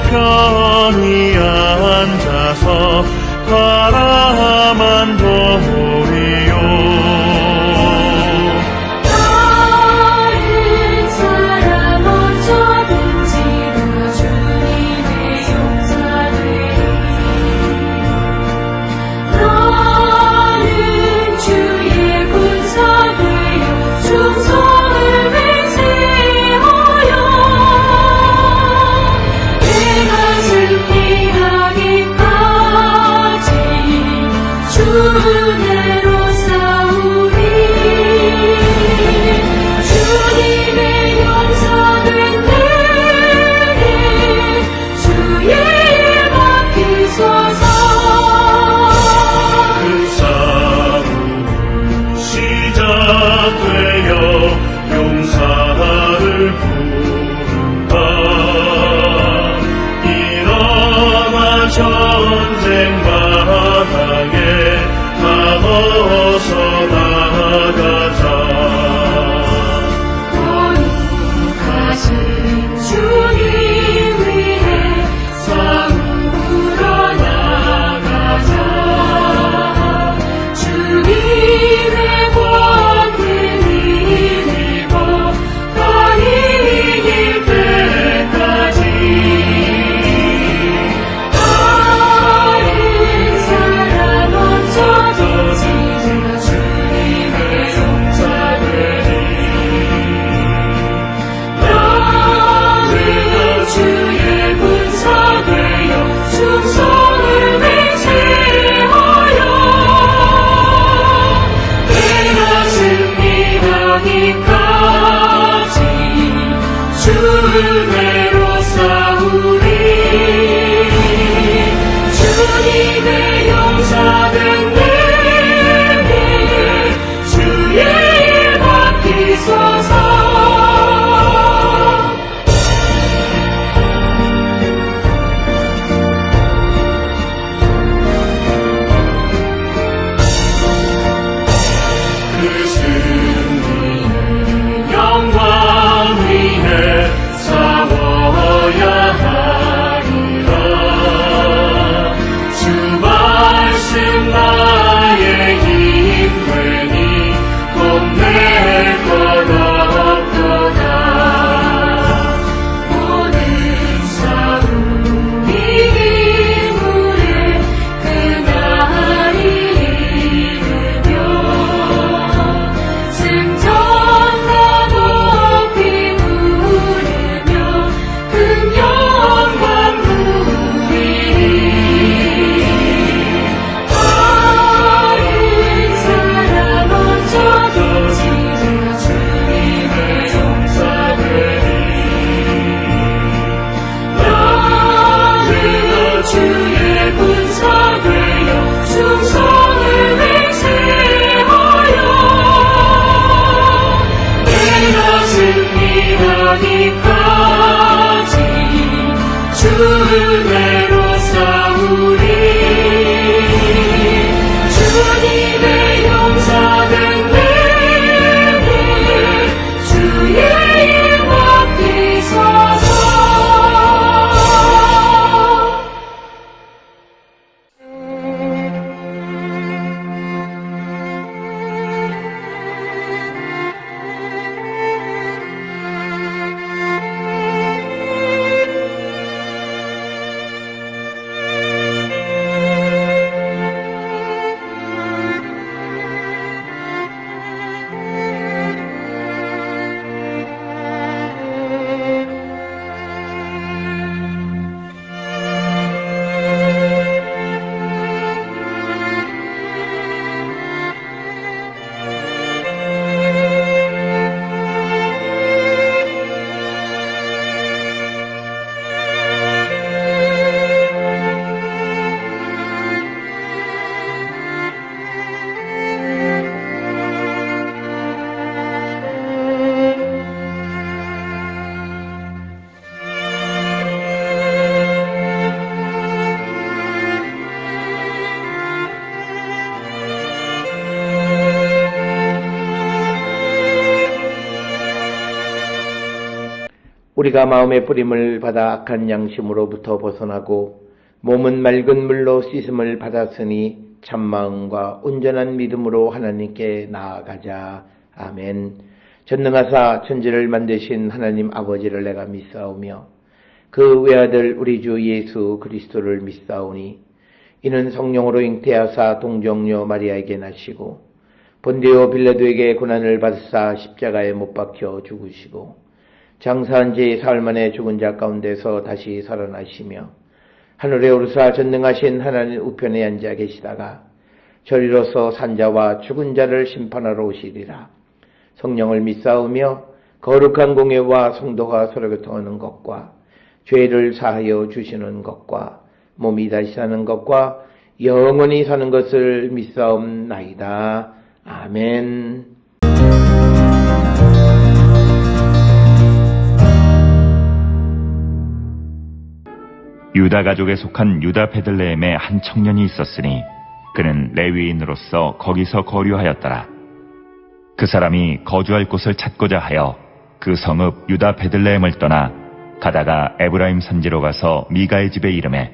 편히 앉아서 바라만 보리요. 다른 사람 어쩌든지 다 주님의 용사되리. 나는 주의 군사 되어 충성을 맹세하여 내가 승리하기까지 주대로 싸우리. 주님의 용사된 내게 주의 일 맡기소서. 그 싸움이 시작되어 용사를 부른다. 일어나 전쟁 바닥에 다 어서 나가자. 거룩하신 주님 위해 싸우러 나가자. 주님의 권능 힘입어 다 이길 때까지. 다른 사람 어쩌든지 다 주님의 용사되리. 나는 주의 군사 되어 충성을 맹세하여 내가 승리하기까지 주대로 싸우리. 주님의 용사된 내게 주의 일 맡기소서. 그 승리의 영광 위에 싸워야 하리라. 주 말씀 나의 힘 되니 겁낼 것 없도다. 모든 싸움 이긴 후에 그날이 이르며 승전가 높이 부르며 큰 영광 누리리. 다른 사람 어쩌든지 다 주님의 용사되리. 나는 주의 군사 되어 충성을 맹세하여 내가 승리하기까지 주대로 싸우리. 주님의 용사된 내게 주의 일 맡기소서. 우리가 마음의 뿌림을 받아 악한 양심으로부터 벗어나고 몸은 맑은 물로 씻음을 받았으니 참마음과 온전한 믿음으로 하나님께 나아가자. 아멘. 전능하사 천지를 만드신 하나님 아버지를 내가 믿사오며 그 외아들 우리 주 예수 그리스도를 믿사오니 이는 성령으로 잉태하사 동정녀 마리아에게 나시고 본디오 빌라도에게 고난을 받으사 십자가에 못 박혀 죽으시고 장사한 지 사흘 만에 죽은 자 가운데서 다시 살아나시며 하늘에 오르사 전능하신 하나님 우편에 앉아 계시다가 저리로서 산자와 죽은 자를 심판하러 오시리라. 성령을 믿사오며 거룩한 공예와 성도가 서로 교통하는 것과 죄를 사하여 주시는 것과 몸이 다시 사는 것과 영원히 사는 것을 믿사옵나이다. 아멘. 유다 가족에 속한 유다 베들레헴에 한 청년이 있었으니 그는 레위인으로서 거기서 거류하였더라. 그 사람이 거주할 곳을 찾고자 하여 그 성읍 유다 베들레헴을 떠나 가다가 에브라임 산지로 가서 미가의 집에 이르매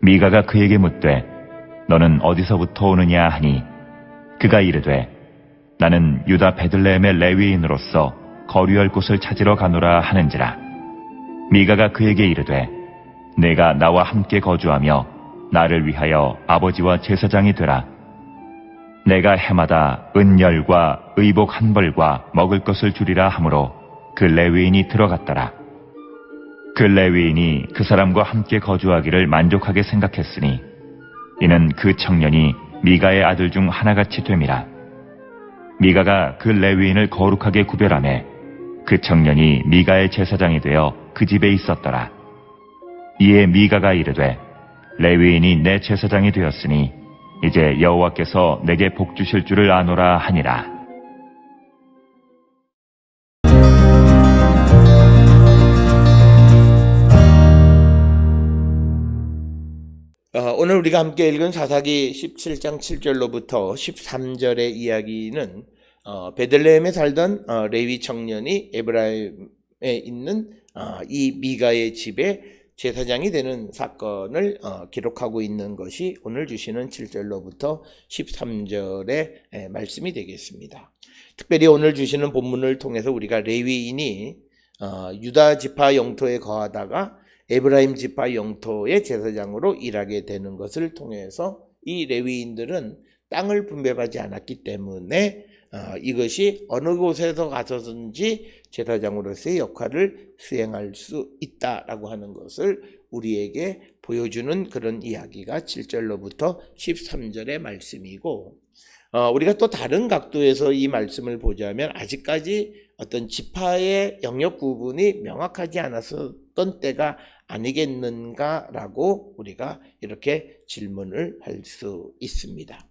미가가 그에게 묻되 너는 어디서부터 오느냐 하니 그가 이르되 나는 유다 베들레헴의 레위인으로서 거류할 곳을 찾으러 가노라 하는지라. 미가가 그에게 이르되 내가 나와 함께 거주하며 나를 위하여 아버지와 제사장이 되라. 내가 해마다 은열과 의복 한 벌과 먹을 것을 주리라 하므로 그 레위인이 들어갔더라. 그 레위인이 그 사람과 함께 거주하기를 만족하게 생각했으니 이는 그 청년이 미가의 아들 중 하나같이 됨이라. 미가가 그 레위인을 거룩하게 구별하매 그 청년이 미가의 제사장이 되어 그 집에 있었더라. 이에 미가가 이르되 레위인이 내 제사장이 되었으니 이제 여호와께서 내게 복 주실 줄을 아노라 하니라. 오늘 우리가 함께 읽은 사사기 17장 7절로부터 13절의 이야기는 베들레헴에 살던 레위 청년이 에브라임에 있는 이 미가의 집에 제사장이 되는 사건을 기록하고 있는 것이 오늘 주시는 7절로부터 13절의 말씀이 되겠습니다. 특별히 오늘 주시는 본문을 통해서 우리가 레위인이 유다 지파 영토에 거하다가 에브라임 지파 영토의 제사장으로 일하게 되는 것을 통해서 이 레위인들은 땅을 분배하지 않았기 때문에 이것이 어느 곳에서 가서든지 제사장으로서의 역할을 수행할 수 있다라고 하는 것을 우리에게 보여주는 그런 이야기가 7절로부터 13절의 말씀이고, 우리가 또 다른 각도에서 이 말씀을 보자면 아직까지 어떤 지파의 영역 구분이 명확하지 않았었던 때가 아니겠는가라고 우리가 이렇게 질문을 할 수 있습니다.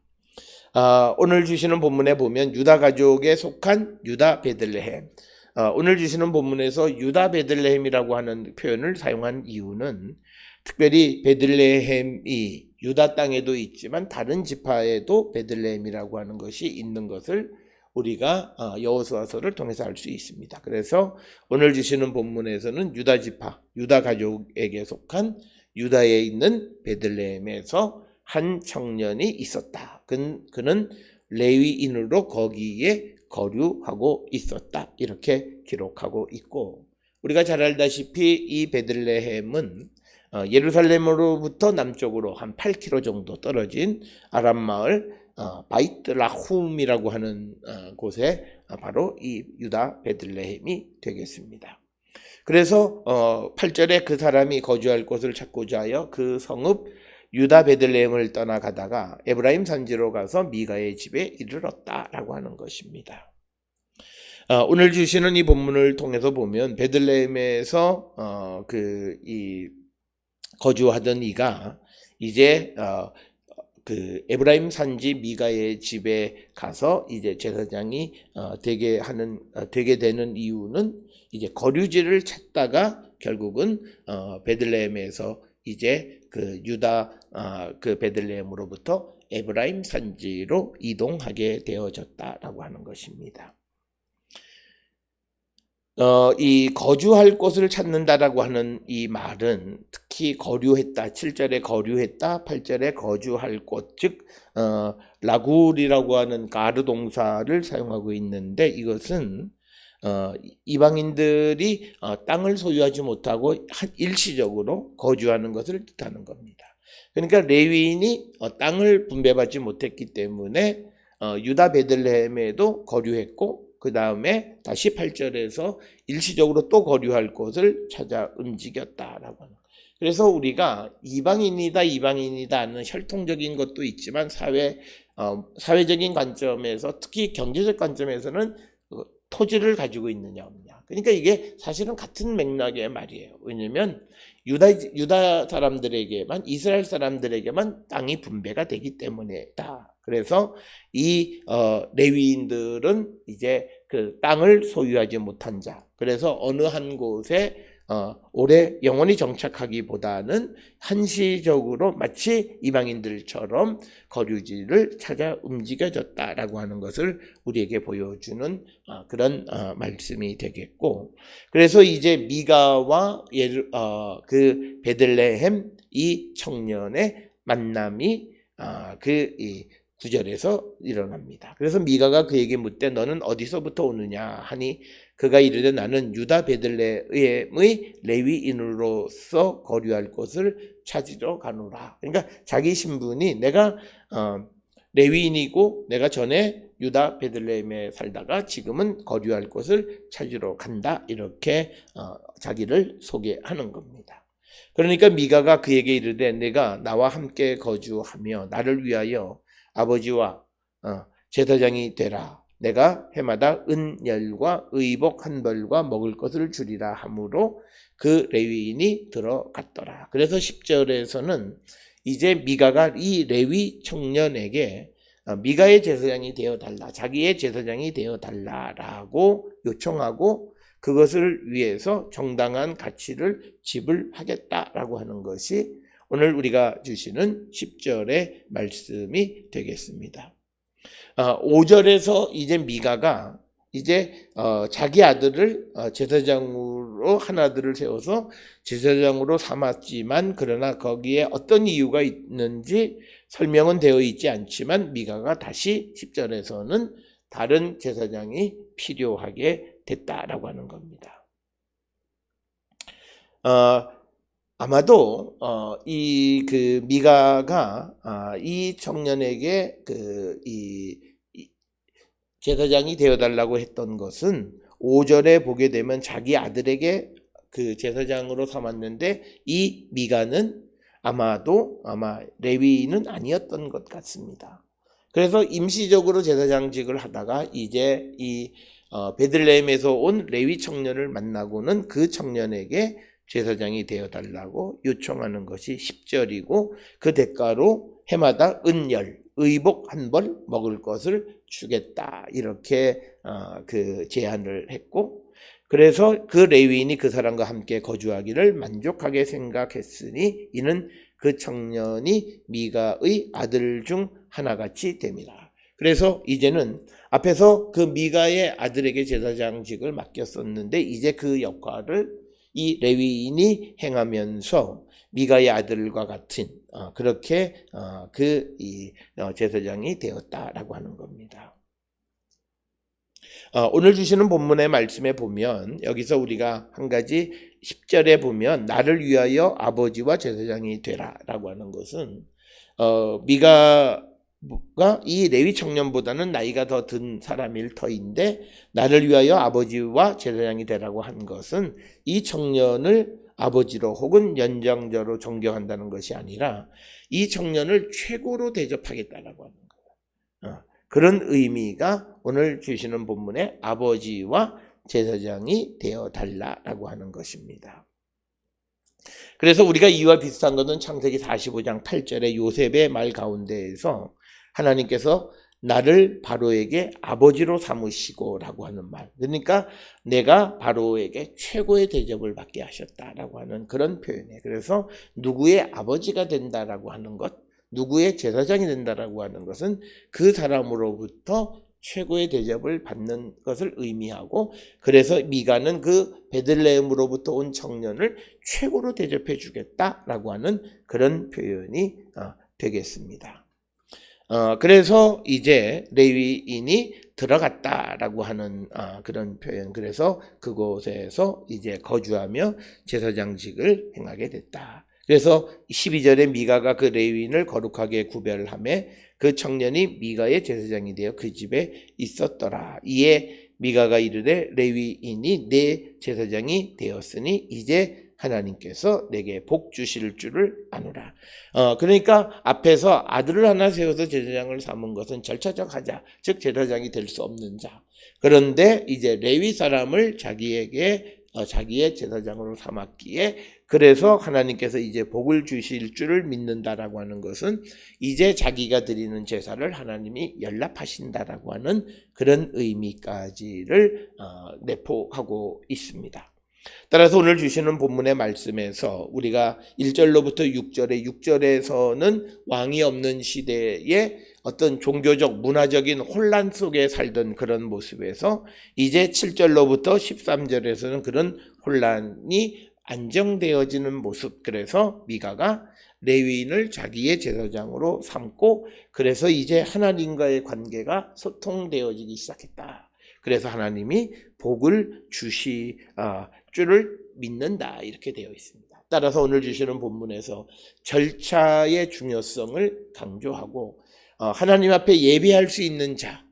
오늘 주시는 본문에 보면 유다 가족에 속한 유다 베들레헴, 오늘 주시는 본문에서 유다 베들레헴이라고 하는 표현을 사용한 이유는 특별히 베들레헴이 유다 땅에도 있지만 다른 지파에도 베들레헴이라고 하는 것이 있는 것을 우리가 여호수아서를 통해서 알 수 있습니다. 그래서 오늘 주시는 본문에서는 유다 지파, 유다 가족에게 속한 유다에 있는 베들레헴에서 한 청년이 있었다. 그는 레위인으로 거기에 거류하고 있었다. 이렇게 기록하고 있고, 우리가 잘 알다시피 이 베들레헴은 예루살렘으로부터 남쪽으로 한 8km 정도 떨어진 아람 마을 바이트라훔이라고 하는 곳에 바로 이 유다 베들레헴이 되겠습니다. 그래서 8절에 그 사람이 거주할 곳을 찾고자 하여 그 성읍 유다 베들레헴을 떠나가다가 에브라임 산지로 가서 미가의 집에 이르렀다라고 하는 것입니다. 오늘 주시는 이 본문을 통해서 보면 베들레헴에서 거주하던 이가 이제 그 에브라임 산지 미가의 집에 가서 이제 제사장이 되게 되는 이유는 이제 거류지를 찾다가 결국은 베들레헴에서 이제 그 유다 그 베들레헴으로부터 에브라임 산지로 이동하게 되어졌다라고 하는 것입니다. 이 거주할 곳을 찾는다라고 하는 이 말은 특히 거류했다, 7절에 거류했다, 8절에 거주할 곳, 즉 라굴이라고 하는 가르 동사를 사용하고 있는데 이것은 이방인들이 땅을 소유하지 못하고 일시적으로 거주하는 것을 뜻하는 겁니다. 그러니까 레위인이 땅을 분배받지 못했기 때문에 유다 베들레헴에도 거류했고 그 다음에 다시 8절에서 일시적으로 또 거류할 곳을 찾아 움직였다라고 하는. 그래서 우리가 이방인이다 하는 혈통적인 것도 있지만 사회적인 관점에서 특히 경제적 관점에서는 토지를 가지고 있느냐 없느냐. 그러니까 이게 사실은 같은 맥락의 말이에요. 왜냐하면 유다 사람들에게만, 이스라엘 사람들에게만 땅이 분배가 되기 때문이다. 그래서 이 레위인들은 이제 그 땅을 소유하지 못한 자, 그래서 어느 한 곳에 오래 영원히 정착하기보다는 한시적으로 마치 이방인들처럼 거류지를 찾아 움직여졌다라고 하는 것을 우리에게 보여주는 그런 말씀이 되겠고, 그래서 이제 미가와 그 베들레헴 이 청년의 만남이 이 9절에서 일어납니다. 그래서 미가가 그에게 묻되 너는 어디서부터 오느냐 하니 그가 이르되 나는 유다 베들레헴의 레위인으로서 거류할 곳을 찾으러 가노라. 그러니까 자기 신분이 내가 레위인이고 내가 전에 유다 베들레헴에 살다가 지금은 거류할 곳을 찾으러 간다. 이렇게 자기를 소개하는 겁니다. 그러니까 미가가 그에게 이르되 내가 나와 함께 거주하며 나를 위하여 아버지와 제사장이 되라. 내가 해마다 은열과 의복 한 벌과 먹을 것을 주리라 하므로 그 레위인이 들어갔더라. 그래서 10절에서는 이제 미가가 이 레위 청년에게 미가의 제사장이 되어달라, 자기의 제사장이 되어달라라고 요청하고 그것을 위해서 정당한 가치를 지불하겠다라고 하는 것이 오늘 우리가 주시는 10절의 말씀이 되겠습니다. 5절에서 이제 미가가 이제 자기 아들을 제사장으로 한 아들을 세워서 제사장으로 삼았지만 그러나 거기에 어떤 이유가 있는지 설명은 되어 있지 않지만 미가가 다시 10절에서는 다른 제사장이 필요하게 됐다라고 하는 겁니다. 아마도 이 그 미가가 이 청년에게 이 제사장이 되어달라고 했던 것은 5절에 보게 되면 자기 아들에게 그 제사장으로 삼았는데 이 미가는 아마 레위인은 아니었던 것 같습니다. 그래서 임시적으로 제사장직을 하다가 이제 이 베들레헴에서 온 레위 청년을 만나고는 그 청년에게 제사장이 되어달라고 요청하는 것이 10절이고 그 대가로 해마다 은열, 의복 한 벌 먹을 것을 주겠다 이렇게 그 제안을 했고, 그래서 그 레위인이 그 사람과 함께 거주하기를 만족하게 생각했으니 이는 그 청년이 미가의 아들 중 하나같이 됩니다. 그래서 이제는 앞에서 그 미가의 아들에게 제사장직을 맡겼었는데 이제 그 역할을 이 레위인이 행하면서 미가의 아들과 같은 그렇게 이 제사장이 되었다라고 하는 겁니다. 오늘 주시는 본문의 말씀에 보면 여기서 우리가 한 가지 10절에 보면 나를 위하여 아버지와 제사장이 되라라고 하는 것은 미가가 이 레위 청년보다는 나이가 더 든 사람일 터인데 나를 위하여 아버지와 제사장이 되라고 한 것은 이 청년을 아버지로 혹은 연장자로 존경한다는 것이 아니라 이 청년을 최고로 대접하겠다라고 하는 거예요. 그런 의미가 오늘 주시는 본문의 아버지와 제사장이 되어달라라고 하는 것입니다. 그래서 우리가 이와 비슷한 것은 창세기 45장 8절의 요셉의 말 가운데에서 하나님께서 나를 바로에게 아버지로 삼으시고 라고 하는 말, 그러니까 내가 바로에게 최고의 대접을 받게 하셨다라고 하는 그런 표현이에요. 그래서 누구의 아버지가 된다라고 하는 것, 누구의 제사장이 된다라고 하는 것은 그 사람으로부터 최고의 대접을 받는 것을 의미하고, 그래서 미가는 그 베들레헴으로부터 온 청년을 최고로 대접해 주겠다라고 하는 그런 표현이 되겠습니다. 그래서 이제 레위인이 들어갔다라고 하는 그런 표현. 그래서 그곳에서 이제 거주하며 제사장직을 행하게 됐다. 그래서 12절에 미가가 그 레위인을 거룩하게 구별하며 그 청년이 미가의 제사장이 되어 그 집에 있었더라. 이에 미가가 이르되 레위인이 내 제사장이 되었으니 이제 하나님께서 내게 복 주실 줄을 아노라. 그러니까 앞에서 아들을 하나 세워서 제사장을 삼은 것은 절차적 하자, 즉 제사장이 될 수 없는 자. 그런데 이제 레위 사람을 자기의 제사장으로 삼았기에, 그래서 하나님께서 이제 복을 주실 줄을 믿는다라고 하는 것은 이제 자기가 드리는 제사를 하나님이 연락하신다라고 하는 그런 의미까지를 내포하고 있습니다. 따라서 오늘 주시는 본문의 말씀에서 우리가 1절로부터 6절에서는 왕이 없는 시대에 어떤 종교적 문화적인 혼란 속에 살던 그런 모습에서 이제 7절로부터 13절에서는 그런 혼란이 안정되어지는 모습. 그래서 미가가 레위인을 자기의 제사장으로 삼고, 그래서 이제 하나님과의 관계가 소통되어지기 시작했다. 그래서 하나님이 복을 주시 줄을 믿는다, 이렇게 되어 있습니다. 따라서 오늘 주시는 본문에서 절차의 중요성을 강조하고, 하나님 앞에 예배할 수 있는 자,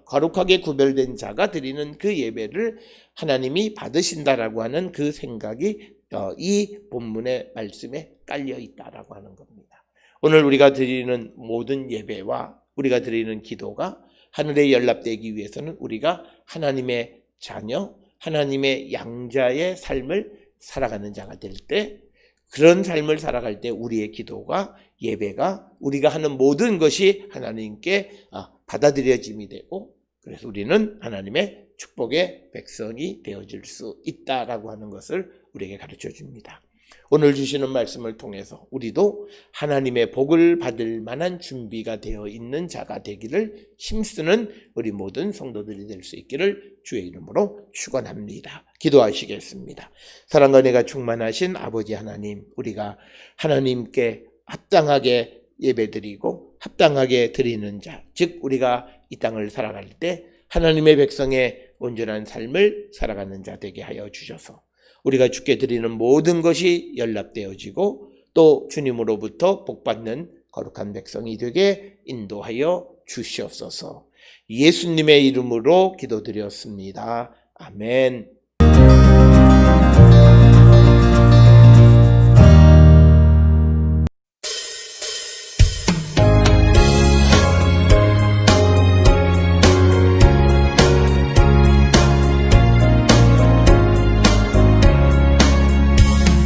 거룩하게 구별된 자가 드리는 그 예배를 하나님이 받으신다라고 하는 그 생각이 이 본문의 말씀에 깔려 있다라고 하는 겁니다. 오늘 우리가 드리는 모든 예배와 우리가 드리는 기도가 하늘에 연락되기 위해서는 우리가 하나님의 자녀, 하나님의 양자의 삶을 살아가는 자가 될 때, 그런 삶을 살아갈 때 우리의 기도가, 예배가, 우리가 하는 모든 것이 하나님께 받아들여짐이 되고, 그래서 우리는 하나님의 축복의 백성이 되어질 수 있다라고 하는 것을 우리에게 가르쳐 줍니다. 오늘 주시는 말씀을 통해서 우리도 하나님의 복을 받을 만한 준비가 되어 있는 자가 되기를 힘쓰는 우리 모든 성도들이 될 수 있기를 주의 이름으로 축원합니다. 기도하시겠습니다. 사랑과 은혜가 충만하신 아버지 하나님, 우리가 하나님께 합당하게 예배드리고 합당하게 드리는 자, 즉 우리가 이 땅을 살아갈 때 하나님의 백성의 온전한 삶을 살아가는 자 되게 하여 주셔서 우리가 주께 드리는 모든 것이 연락되어지고 또 주님으로부터 복받는 거룩한 백성이 되게 인도하여 주시옵소서. 예수님의 이름으로 기도드렸습니다. 아멘.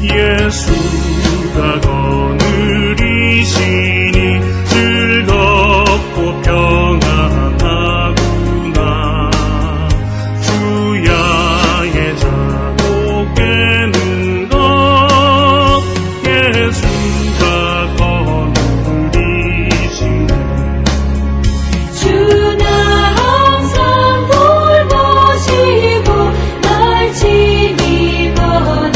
예수가 거느리시니 즐겁고 평안하구나. 주야의 자고 깨는 것 예수가 거느리시니 주나 항상 돌보시고 날 친히 거느리시네.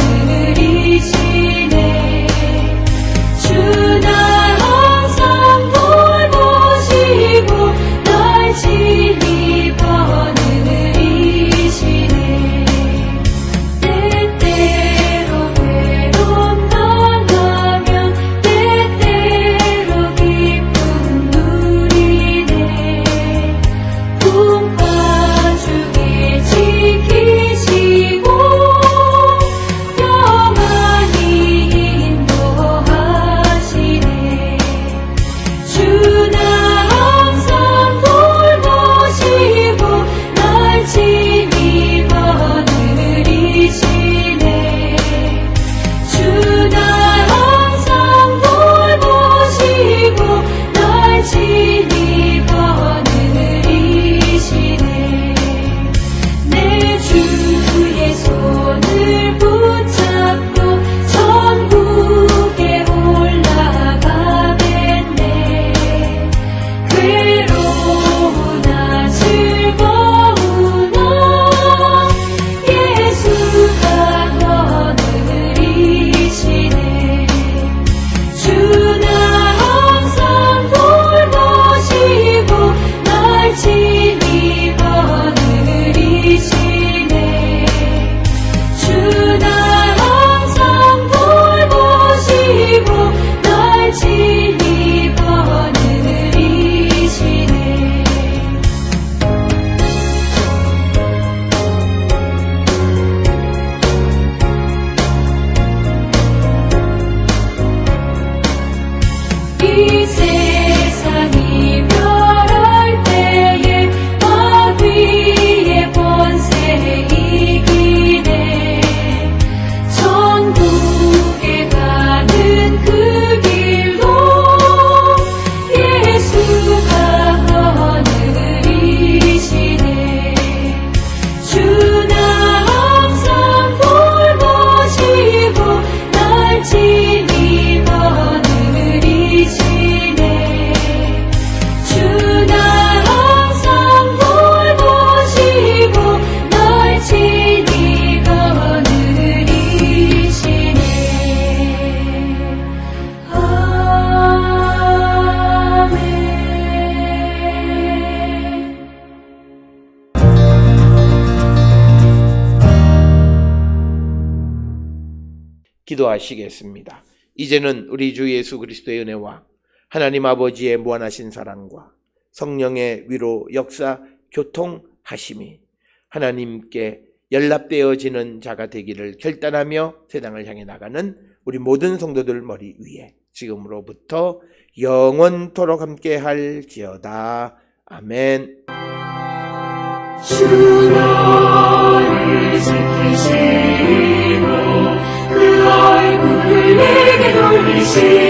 기도하시겠습니다. 이제는 우리 주 예수 그리스도의 은혜와 하나님 아버지의 무한하신 사랑과 성령의 위로 역사 교통하심이 하나님께 연락되어지는 자가 되기를 결단하며 세상을 향해 나가는 우리 모든 성도들 머리 위에 지금으로부터 영원토록 함께 할지어다. 아멘. 주 나를 지키시고 그 얼굴을 내게 돌리시고